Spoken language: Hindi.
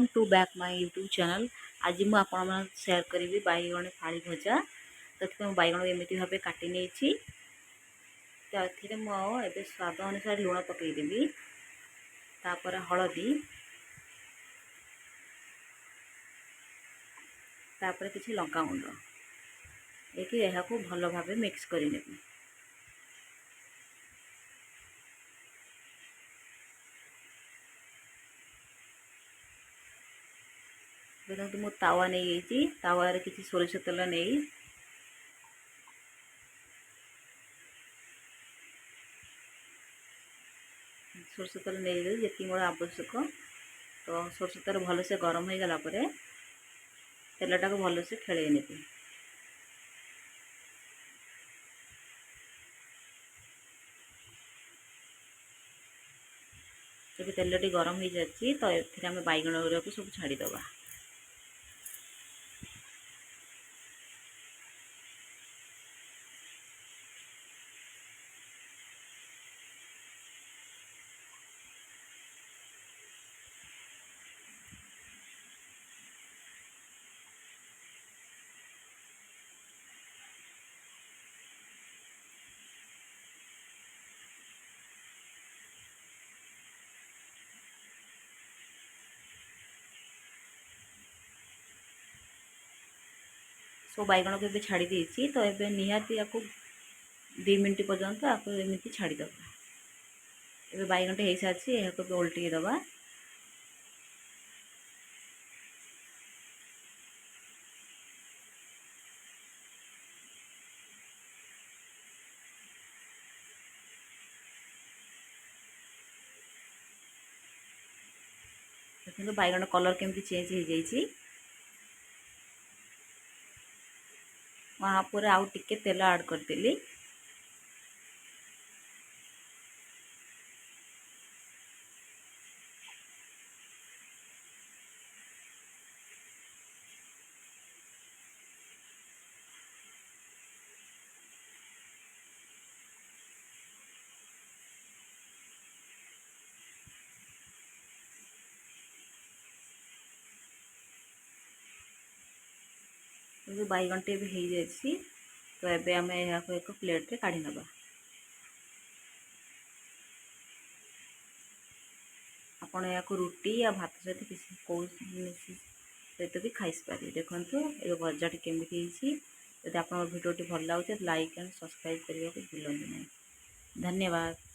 To back my YouTube channel. आज मुझे आपण शेयर करी बैगण फाड़ी भजा। तो बैगण एमती भाव काटी नहीं मुझे स्वाद अनुसार लुण पकईदेवी, तापर हलदी, तापर किसी लंका गुंड यह भल भाव मिक्स करने। देखो मु तावा नहीं तावा किसी सोरिष तेल नहीं सोरष तेल नहीं जी मोर आवश्यक। तो सोरष तेल भलसे गरम हो गला तेलटा को भलसे खेल नेबी। जब तेलटी गरम हो जाए तो ये बैगण गुरा को सब छाड़ीदे। सो बैगण को ये छाड़ी देती तो ये निहाती या 2 मिनट पर्यंत आपको एमती छाड़ीदे। ये बैगणटे हो सारी यहाँ उल्टी दबा। देखो बैगण कलर केमती चेंज हो जाइए। वहाँ पर आउ टिके तेल ऐड करदेली। बैगणटे भी हो जाए तो ये आम यहाँ एक प्लेट रे काढ़ी नबा। आपण या रुटी या भात सहित किसी कौ सहित भी खाई पारे। देखो ये भजाटी केमी जब आप भिडियो भल लगे लाइक एंड सब्सक्राइब करने को भूलु नहीं। धन्यवाद।